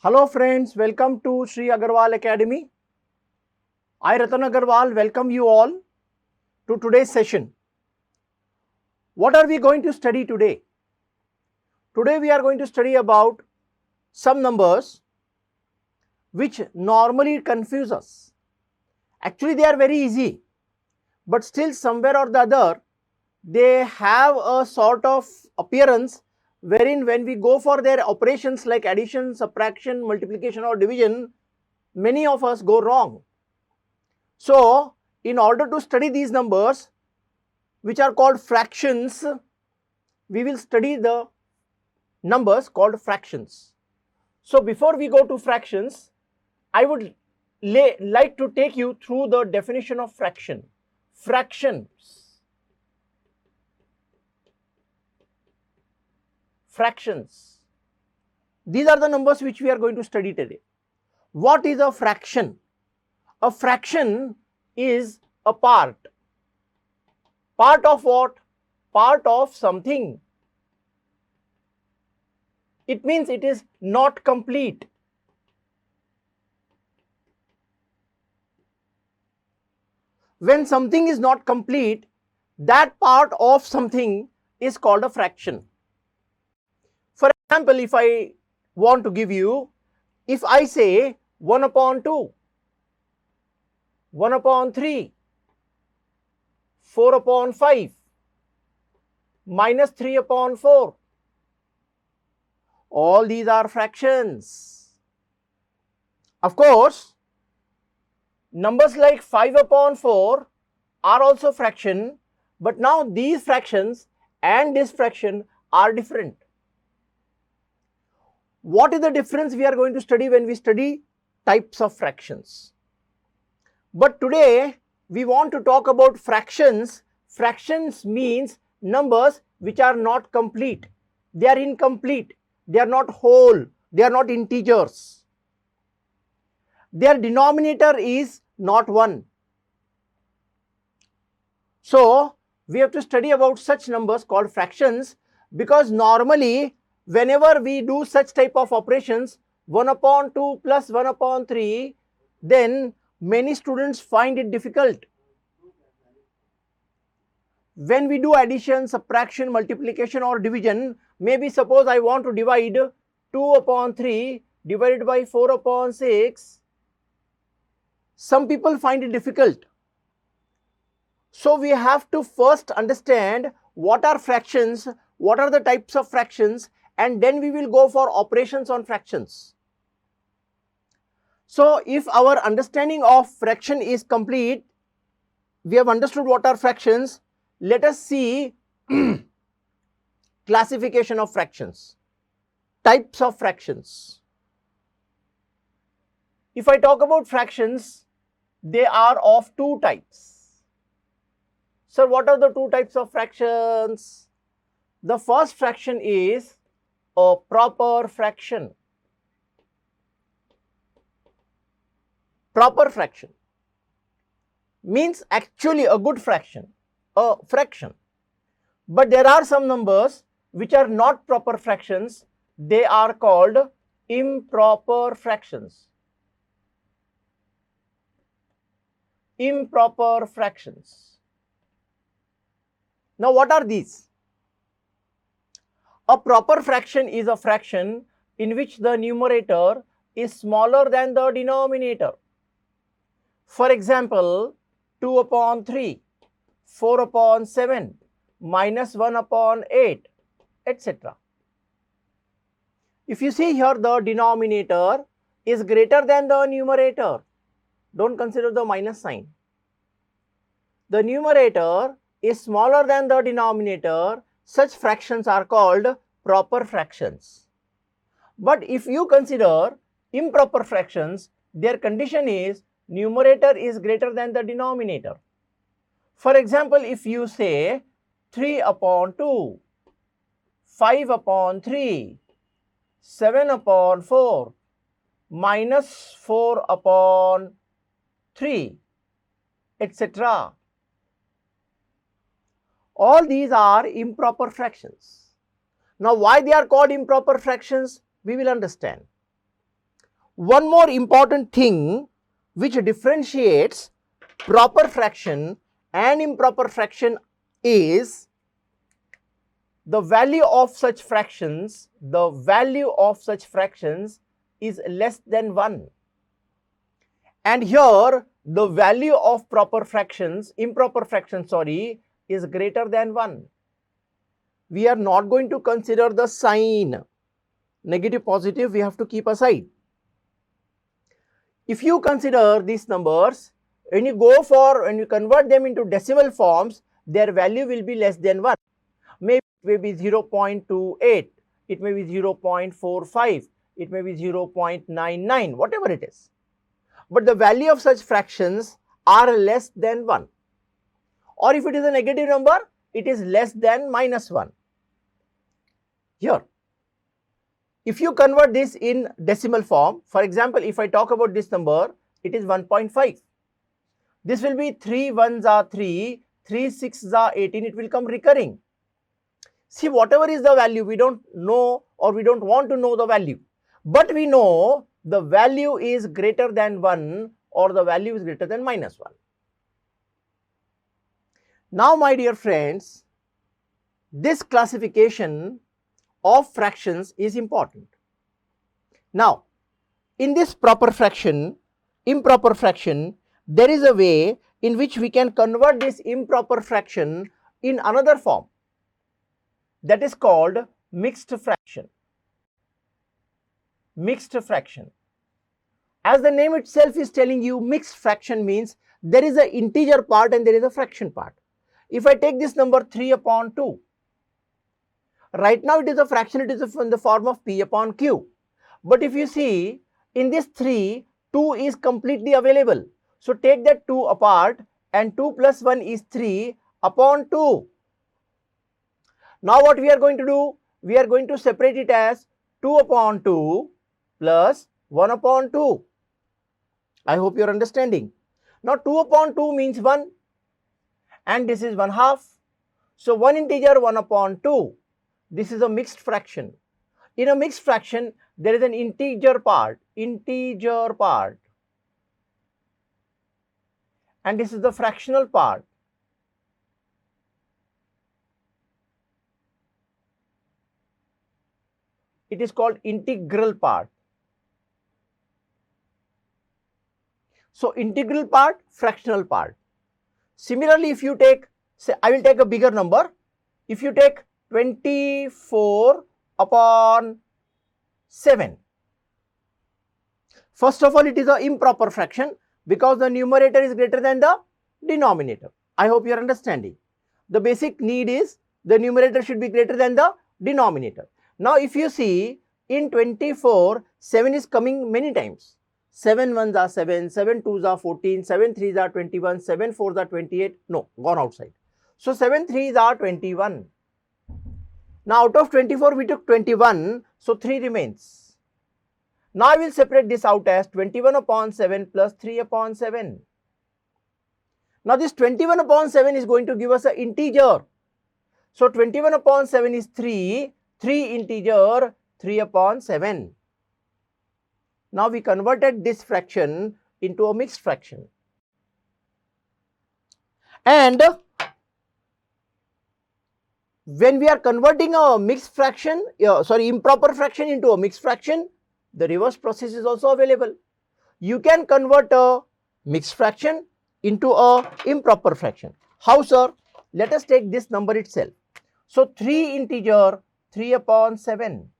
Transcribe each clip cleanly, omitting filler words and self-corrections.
Hello friends, welcome to Sri Agarwal Academy. I Ratan Agarwal welcome you all to today's session. What are we going to study today? Today we are going to study about some numbers which normally confuse us. Actually they are very easy, but still somewhere or the other they have a sort of appearance wherein when we go for their operations like addition, subtraction, multiplication or division, many of us go wrong. So, in order to study these numbers which are called fractions, we will study the numbers called fractions. So, before we go to fractions, I would like to take you through the definition of fraction. Fractions. Fractions. These are the numbers which we are going to study today. What is a fraction? A fraction is a part. Part of what? Part of something. It means it is not complete. When something is not complete, that part of something is called a fraction. For example, if I want to give you, if I say 1 upon 2, 1 upon 3, 4 upon 5, minus 3 upon 4, all these are fractions. Of course, numbers like 5 upon 4 are also fraction, but now these fractions and this fraction are different. What is the difference we are going to study when we study types of fractions? But today we want to talk about fractions. Fractions means numbers which are not complete. They are incomplete. They are not whole. They are not integers. Their denominator is not 1. So, we have to study about such numbers called fractions, because normally whenever we do such type of operations, 1 upon 2 plus 1 upon 3, then many students find it difficult. When we do addition, subtraction, multiplication or division, maybe suppose I want to divide 2 upon 3 divided by 4 upon 6, some people find it difficult. So we have to first understand what are fractions, what are the types of fractions, and then we will go for operations on fractions. So if our understanding of fraction is complete, we have understood what are fractions. Let us see classification of fractions, types of fractions. If I talk about fractions, they are of two types. Sir, what are the two types of fractions? The first fraction is a proper fraction. Proper fraction means actually a good fraction, a fraction. But there are some numbers which are not proper fractions. They are called improper fractions. Improper fractions. Now, what are these? A proper fraction is a fraction in which the numerator is smaller than the denominator. For example, 2 upon 3, 4 upon 7, minus 1 upon 8, etc. If you see here, the denominator is greater than the numerator. Don't consider the minus sign. The numerator is smaller than the denominator. Such fractions are called proper fractions. But if you consider improper fractions, their condition is numerator is greater than the denominator. For example, if you say 3 upon 2, 5 upon 3, 7 upon 4, minus 4 upon 3, etc. All these are improper fractions. Now, why they are called improper fractions, we will understand. one more important thing which differentiates proper fraction and improper fraction is the value of such fractions, is less than 1. And here the value of improper fractions, is greater than 1. We are not going to consider the sign. Negative, positive, we have to keep aside. If you consider these numbers, when you convert them into decimal forms, their value will be less than 1. Maybe 0.28, it may be 0.45, it may be 0.99, whatever it is. But the value of such fractions are less than 1. Or if it is a negative number, it is less than -1. Here, if you convert this in decimal form, for example, if I talk about this number, it is 1.5. This will be 3 1s are 3, 3 6s are 18, it will come recurring. See, whatever is the value, we don't know or we don't want to know the value. But we know the value is greater than 1 or the value is greater than -1. Now, my dear friends, this classification of fractions is important. Now, in this proper fraction, improper fraction, there is a way in which we can convert this improper fraction in another form, that is called mixed fraction. Mixed fraction. As the name itself is telling you, mixed fraction means there is an integer part and there is a fraction part. If I take this number 3/2, right now it is a fraction, it is in the form of p/q. But if you see, in this 3, 2 is completely available. So take that 2 apart and 2 plus 1 is 3/2. Now what we are going to do? We are going to separate it as 2/2 plus 1/2. I hope you are understanding. Now 2/2 means 1 and this is 1/2. So one integer 1/2. This is a mixed fraction. In a mixed fraction, there is an integer part, and this is the fractional part. It is called integral part. So integral part, fractional part. Similarly, if you take, say, I will take a bigger number. If you take 24/7. First of all, it is an improper fraction because the numerator is greater than the denominator. I hope you are understanding. The basic need is the numerator should be greater than the denominator. Now, if you see, in 24, 7 is coming many times. 7 1s are 7, 7 2s are 14, 7 3s are 21, 7 4s are 28. No, gone outside. So 7 3s are 21. Now, out of 24, we took 21, so 3 remains. Now, I will separate this out as 21/7 plus 3/7. Now, this 21/7 is going to give us an integer. So, 21/7 is 3, 3 integer, 3/7. Now, we converted this fraction into a mixed fraction. And when we are converting a improper fraction into a mixed fraction, the reverse process is also available. You can convert a mixed fraction into a improper fraction. How, sir? Let us take this number itself. So 3 integer, 3/7.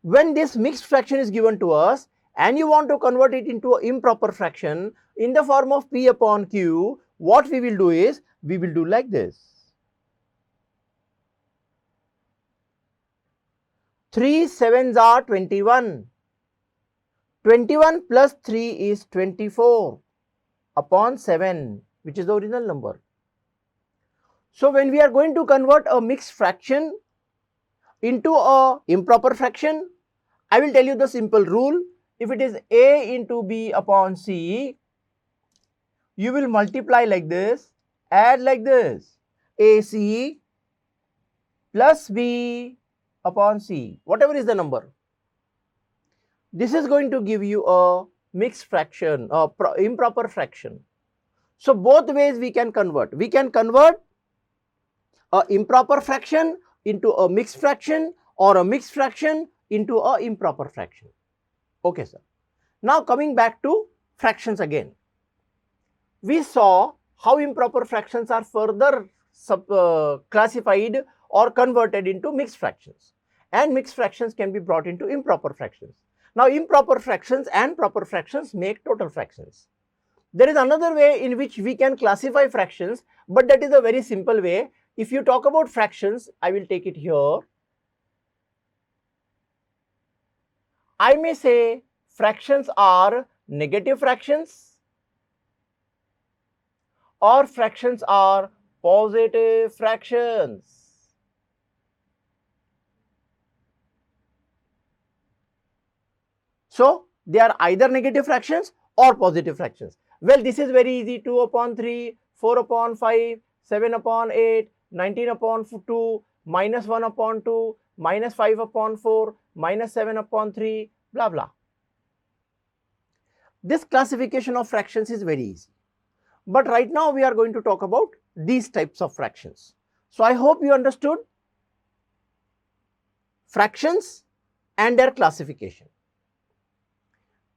When this mixed fraction is given to us and you want to convert it into an improper fraction in the form of p/q, what we will do is, we will do like this. 3 7s are 21. 21 plus 3 is 24/7, which is the original number. So when we are going to convert a mixed fraction into a improper fraction, I will tell you the simple rule. If it is a into b/c, you will multiply like this, add like this, ac plus b/c, whatever is the number. this is going to give you a mixed fraction, improper fraction. So both ways we can convert. We can convert a improper fraction into a mixed fraction, or a mixed fraction into a improper fraction. Okay, sir. Now coming back to fractions again. We saw how improper fractions are further classified or converted into mixed fractions, and mixed fractions can be brought into improper fractions. Now improper fractions and proper fractions make total fractions. There is another way in which we can classify fractions, but that is a very simple way. If you talk about fractions, I will take it here. I may say fractions are negative fractions, or fractions are positive fractions. So they are either negative fractions or positive fractions. Well, this is very easy. 2 upon 3, 4 upon 5, 7 upon 8, 19 upon 2, minus 1 upon 2, minus 5 upon 4, minus 7 upon 3, blah blah. This classification of fractions is very easy. But right now we are going to talk about these types of fractions. So I hope you understood fractions and their classification.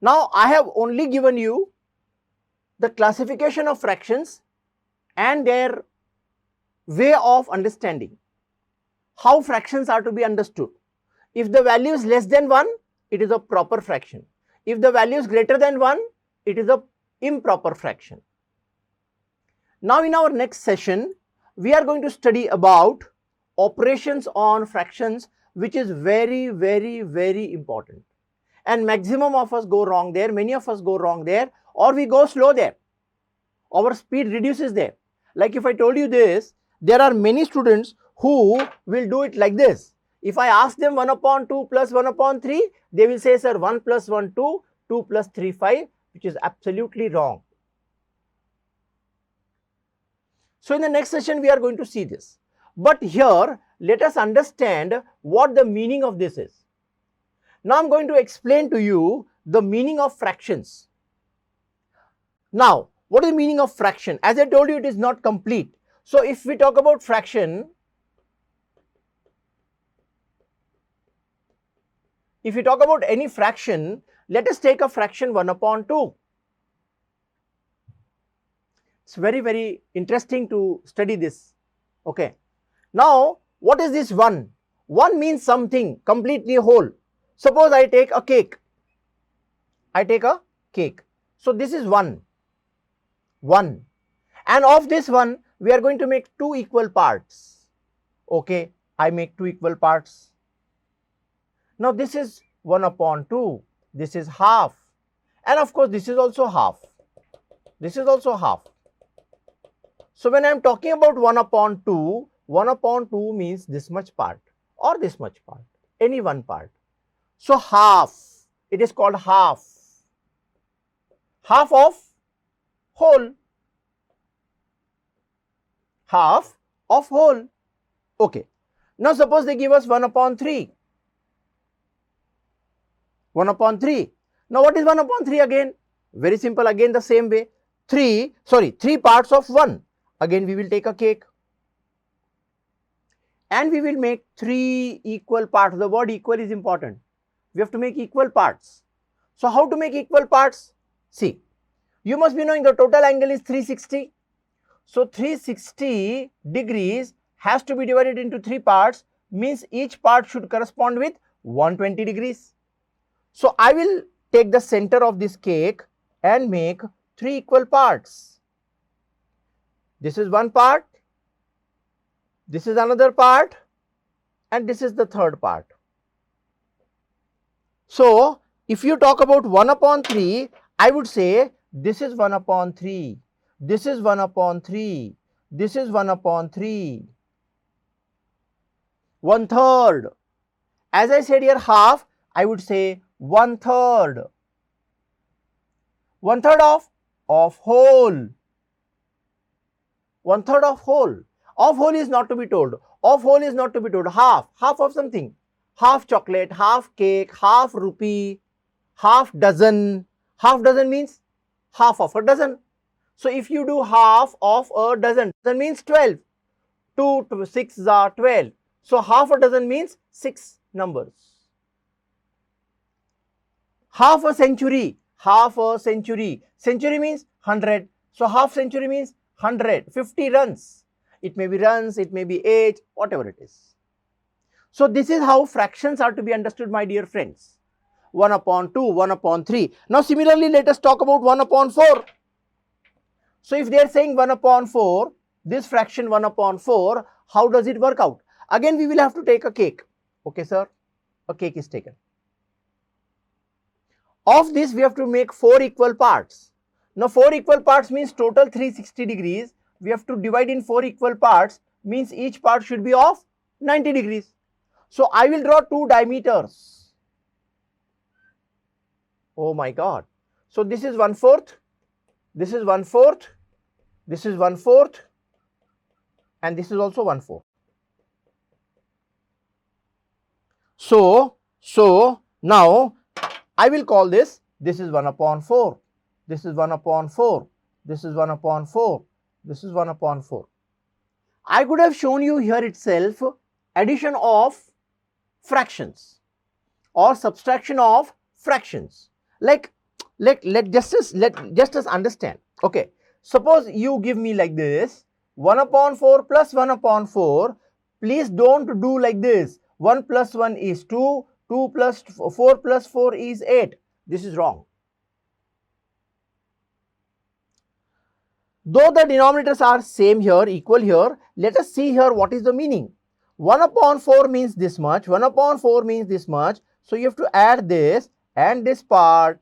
Now I have only given you the classification of fractions and their way of understanding, how fractions are to be understood. If the value is less than 1, it is a proper fraction. If the value is greater than 1, it is a improper fraction. Now in our next session, we are going to study about operations on fractions, which is very, very, very important. And maximum of us go wrong there, many of us go wrong there, or we go slow there. Our speed reduces there. Like if I told you this, there are many students who will do it like this. If I ask them 1 upon 2 plus 1 upon 3, they will say, sir, 1 plus 1, 2, 2 plus 3, 5, which is absolutely wrong. So in the next session, we are going to see this. But here, let us understand what the meaning of this is. Now I am going to explain to you the meaning of fractions. Now, what is the meaning of fraction? As I told you, it is not complete. So if we talk about fraction, if we talk about any fraction, let us take a fraction 1 upon 2. It's very, very interesting to study this. Okay. Now, what is this 1? 1 means something completely whole. Suppose I take a cake. I take a cake. So this is 1. 1. And of this 1, we are going to make 2 equal parts. Okay. I make 2 equal parts. Now this is 1 upon 2. This is half. And of course, this is also half. This is also half. So when I am talking about 1 upon 2, 1 upon 2 means this much part or this much part, any one part. So half, it is called half. Half of whole. Half of whole. Okay. Now suppose they give us 1 upon 3. 1 upon 3. Now what is 1 upon 3 again? Very simple, again the same way. 3 parts of 1. Again we will take a cake. And we will make 3 equal parts. The word equal is important. We have to make equal parts. So how to make equal parts? See, you must be knowing the total angle is 360. So 360 degrees has to be divided into 3 parts, means each part should correspond with 120 degrees. So I will take the center of this cake and make 3 equal parts. This is one part, this is another part, and this is the third part. So if you talk about 1 upon 3, I would say this is 1 upon 3, this is 1 upon 3, this is 1 upon 3. 1/3. As I said here half, I would say 1/3. 1/3 of whole. 1/3 of whole. Of whole is not to be told. Of whole is not to be told. Half. Half of something. Half chocolate, half cake, half rupee, half dozen. Half dozen means half of a dozen. So if you do half of a dozen, that means 12. 2 to 6 are 12. So half a dozen means 6 numbers. Half a century. Half a century. Century means 100. So half century means 100. 50 runs. It may be runs, it may be age, whatever it is. So this is how fractions are to be understood, my dear friends. 1 upon 2, 1 upon 3. Now similarly, let us talk about 1 upon 4. So if they are saying 1 upon 4, this fraction 1 upon 4, how does it work out? Again, we will have to take a cake. Okay, sir, a cake is taken. Of this, we have to make 4 equal parts. Now, 4 equal parts means total 360 degrees. We have to divide in 4 equal parts, means each part should be of 90 degrees. So, I will draw 2 diameters. Oh my God. So, this is 1/4, this is 1/4, this is 1/4, and this is also 1/4. So now I will call this is 1 upon 4, this is 1 upon 4, this is 1 upon 4, this is 1 upon 4. I could have shown you here itself addition of fractions or subtraction of fractions. Let just us understand. Okay, suppose you give me like this, 1 upon 4 plus 1 upon 4. Please don't do like this. 1 plus 1 is 2, 2 plus 4 plus 4 is 8. This is wrong. Though the denominators are same here, equal here, let us see here what is the meaning. 1 upon 4 means this much, 1 upon 4 means this much. So you have to add this and this part.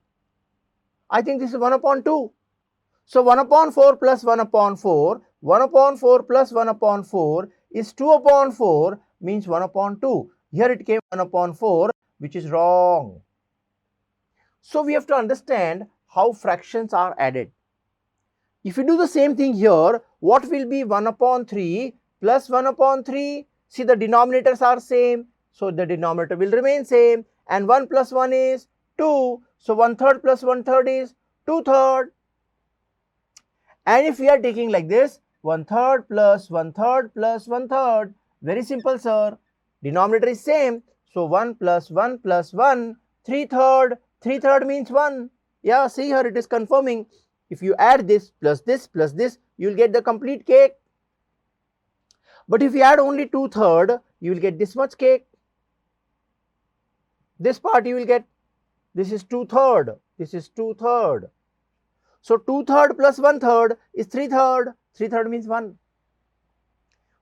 I think this is 1 upon 2. So 1 upon 4 plus 1 upon 4, 1 upon 4 plus 1 upon 4 is 2 upon 4, means 1 upon 2. Here it came 1 upon 4, which is wrong. So we have to understand how fractions are added. If you do the same thing here, what will be 1 upon 3 plus 1 upon 3? See, the denominators are same, so the denominator will remain same, and 1 plus 1 is 2, so 1/3 plus 1/3 is 2/3. And if we are taking like this, 1/3 plus 1/3 plus 1/3, very simple, sir. Denominator is same, so 1 plus 1 plus 1, 3/3. 3/3 means 1. Yeah, see here it is confirming. If you add this, plus you will get the complete cake. But if you add only 2/3, you will get this much cake. This part you will get, this is 2/3, this is 2/3. So 2/3 plus 1/3 is 3/3. 3/3 means 1.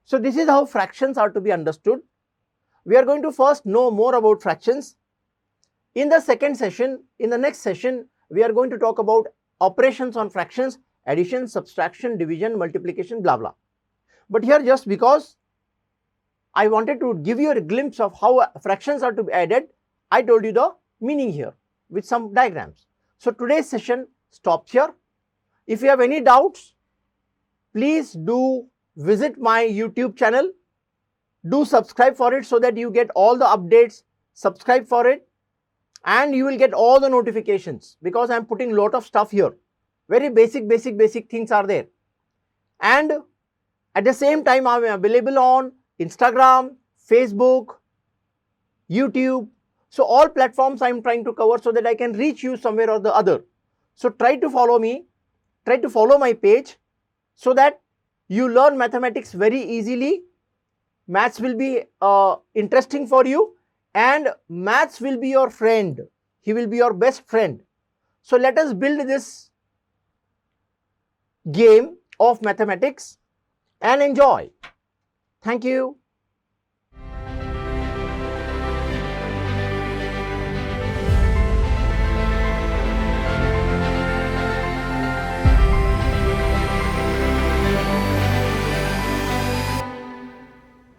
So this is how fractions are to be understood. We are going to first know more about fractions. In the second session, in the next session, we are going to talk about operations on fractions, addition, subtraction, division, multiplication, blah blah. But here, just because I wanted to give you a glimpse of how fractions are to be added, I told you the meaning here with some diagrams. So today's session stops here. If you have any doubts, please do visit my YouTube channel. Do subscribe for it so that you get all the updates. Subscribe for it and you will get all the notifications, because I am putting lot of stuff here. Very basic things are there. And at the same time, I am available on Instagram, Facebook, YouTube. So all platforms I am trying to cover so that I can reach you somewhere or the other. So try to follow me, try to follow my page so that you learn mathematics very easily. Maths will be interesting for you, and maths will be your friend. He will be your best friend. So let us build this game of mathematics and enjoy. Thank you.